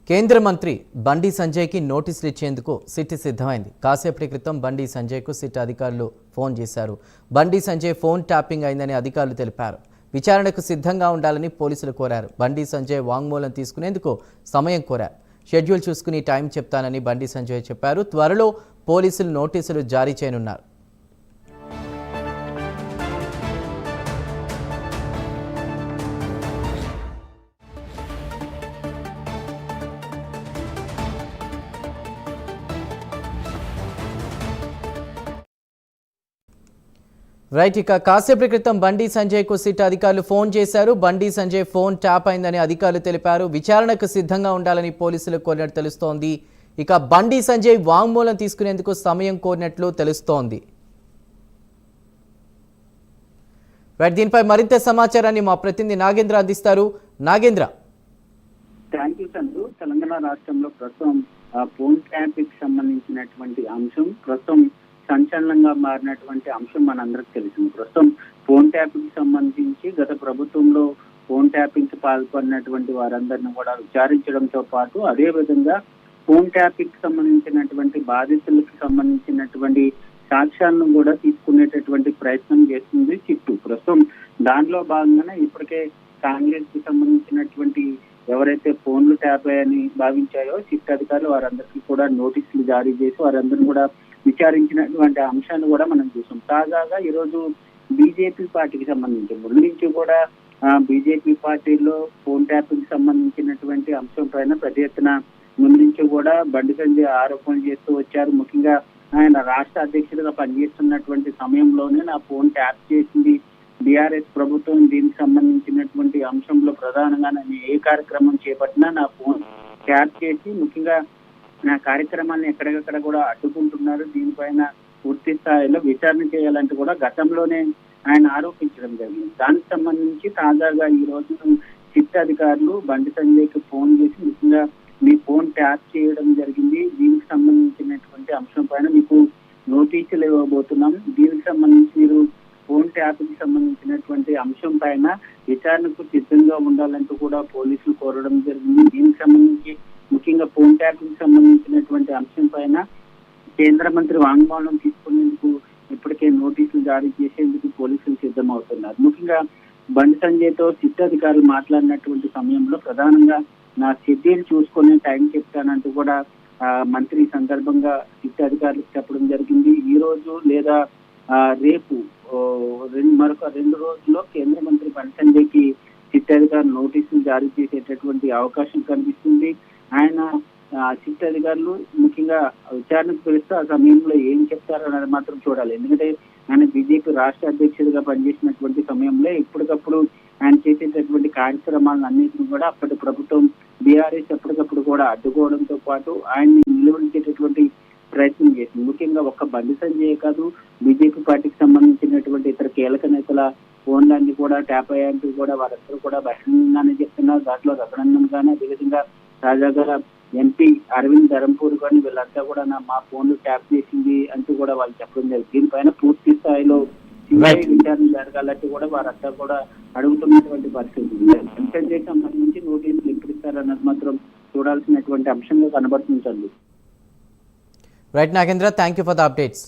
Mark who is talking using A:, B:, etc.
A: కేంద్ర మంత్రి బండి సంజయ్కి నోటీసులు ఇచ్చేందుకు సిట్ సిద్ధమైంది. కాసేపటి క్రితం బండి సంజయ్కు సిట్ అధికారులు ఫోన్ చేశారు. బండి సంజయ్ ఫోన్ ట్యాపింగ్ అయిందని అధికారులు తెలిపారు. విచారణకు సిద్ధంగా ఉండాలని పోలీసులు కోరారు. బండి సంజయ్ వాంగ్మూలం తీసుకునేందుకు సమయం కోరారు. షెడ్యూల్ చూసుకుని టైం చెప్తానని బండి సంజయ్ చెప్పారు. త్వరలో పోలీసులు నోటీసులు జారీ చేయనున్నారు. రైట్, ఇక కాసేపటి క్రితం బండి సంజయ్కు సిట్ అధికారులు ఫోన్ చేశారు. బండి సంజయ్ ఫోన్ ట్యాప్ అయిందని అధికారులు తెలిపారు. విచారణకు సిద్ధంగా ఉండాలని పోలీసులు కోరినట్టు తెలుస్తోంది. ఇక బండి సంజయ్ వాంగ్మూలం తీసుకునేందుకు సమయం కోరినట్లు తెలుస్తోంది. రైట్, దీనిపై మరింత సమాచారాన్ని మా ప్రతినిధి నాగేంద్ర అందిస్తారు. నాగేంద్ర.
B: Thank you Chandru. తెలంగాణ రాష్ట్రంలో ప్రస్తుతం ఫోన్ ట్యాపింగ్ సంబంధించినటువంటి అంశం ప్రస్తుతం సంచలనంగా మారినటువంటి అంశం మనందరికి తెలిసింది. ప్రస్తుతం ఫోన్ ట్యాపింగ్ సంబంధించి గత ప్రభుత్వంలో ఫోన్ ట్యాపింగ్ కి పాల్పడినటువంటి వారందరినీ కూడా విచారించడంతో పాటు అదే విధంగా ఫోన్ ట్యాపింగ్ సంబంధించినటువంటి బాధితులకు సంబంధించినటువంటి సాక్ష్యాలను కూడా తీసుకునేటటువంటి ప్రయత్నం చేస్తుంది చిట్టు. ప్రస్తుతం దానిలో భాగంగానే ఇప్పటికే కాంగ్రెస్ కి సంబంధించినటువంటి ఎవరైతే ఫోన్లు ట్యాప్ అయ్యని భావించాయో చిట్టు అధికారులు వారందరికీ కూడా నోటీసులు జారీ చేసి వారందరినీ కూడా విచారించినటువంటి అంశాన్ని కూడా మనం చూసాం. తాజాగా ఈరోజు బీజేపీ పార్టీకి సంబంధించి ముందు నుంచి కూడా బీజేపీ పార్టీలో ఫోన్ ట్యాపింగ్ సంబంధించినటువంటి అంశం పైన పెద్ద ఎత్తున ముందు నుంచి కూడా బండి సంజయ్ ఆరోపణలు చేస్తూ వచ్చారు. ముఖ్యంగా ఆయన రాష్ట్ర అధ్యక్షుడిగా పనిచేస్తున్నటువంటి సమయంలోనే నా ఫోన్ ట్యాప్ చేసింది బీఆర్ఎస్ ప్రభుత్వం. దీనికి సంబంధించినటువంటి అంశంలో ప్రధానంగా నేను ఏ కార్యక్రమం చేపట్టినా నా ఫోన్ ట్యాప్ చేసి ముఖ్యంగా నా కార్యక్రమాన్ని ఎక్కడికక్కడ కూడా అడ్డుకుంటున్నారు. దీనిపైన పూర్తి స్థాయిలో విచారణ చేయాలంటూ కూడా గతంలోనే ఆయన ఆరోపించడం జరిగింది. దానికి సంబంధించి తాజాగా ఈ రోజు సిట్ అధికారులు బండి సంజయ్కి ఫోన్ చేసి ముఖ్యంగా మీ ఫోన్ ట్యాప్ చేయడం జరిగింది, దీనికి సంబంధించినటువంటి అంశం పైన మీకు నోటీసులు ఇవ్వబోతున్నాం, దీనికి సంబంధించి మీరు ఫోన్ ట్యాప్కి సంబంధించినటువంటి అంశం పైన విచారణకు సిద్ధంగా ఉండాలంటూ కూడా పోలీసులు కోరడం జరిగింది. దీనికి సంబంధించి ముఖ్యంగా ఫోన్ ట్యాపింగ్ సంబంధించినటువంటి అంశం పైన కేంద్ర మంత్రి వాంగ్మూలం తీసుకునేందుకు ఇప్పటికే నోటీసులు జారీ చేసేందుకు పోలీసులు సిద్ధమవుతున్నారు. ముఖ్యంగా బండి సంజయ్తో సిట్ అధికారులు మాట్లాడినటువంటి సమయంలో ప్రధానంగా నా షెడ్యూల్ చూసుకునే టైం చెప్తానంటూ కూడా మంత్రి ఈ సందర్భంగా సిట్ అధికారులకు చెప్పడం జరిగింది. ఈ రోజు లేదా రేపు మరొక 2 రోజుల్లో కేంద్ర మంత్రి బండి సంజయ్కి సిట్ అధికారులు నోటీసులు జారీ చేసేటటువంటి అవకాశం కనిపిస్తుంది. ఆయన సిట్ అధికారులు ముఖ్యంగా విచారణకు పిలిస్తే ఆ సమయంలో ఏం చెప్తారన్నది మాత్రం చూడాలి. ఎందుకంటే ఆయన బీజేపీ రాష్ట్ర అధ్యక్షుడిగా పనిచేసినటువంటి సమయంలో ఎప్పటికప్పుడు ఆయన చేసేటటువంటి కార్యక్రమాలను అన్నింటినీ కూడా అప్పటి ప్రభుత్వం బీఆర్ఎస్ ఎప్పటికప్పుడు కూడా అడ్డుకోవడంతో పాటు ఆయన్ని నిలువరించేటటువంటి ప్రయత్నం చేసింది. ముఖ్యంగా ఒక్క బండి సంజయ్ కాదు, బీజేపీ పార్టీకి సంబంధించినటువంటి ఇతర కీలక నేతల ఫోన్లన్నీ కూడా ట్యాప్ అయ్యాయంటూ కూడా వారందరూ కూడా బహిరంగంగానే చెప్తున్నారు. దాంట్లో రఘునందన్ గానీ అదేవిధంగా తాజాగా ఎంపీ అరవింద్ ధరంపూర్ కానీ వీళ్ళంతా కూడా మా ఫోన్లు ట్యాప్ చేసింది అంటూ కూడా వాళ్ళు చెప్పడం జరిగింది. దీనిపైన పూర్తి స్థాయిలో విచారణ జరగాలంటూ కూడా వారంతా కూడా అడుగుతున్నటువంటి పరిస్థితి. సంజయ్ సంబంధించి నోటీసులు ఎప్పుడు ఇస్తారన్నది మాత్రం చూడాల్సినటువంటి అంశంగా కనబడుతుంది.
A: Right Nagendra, thank you for the updates.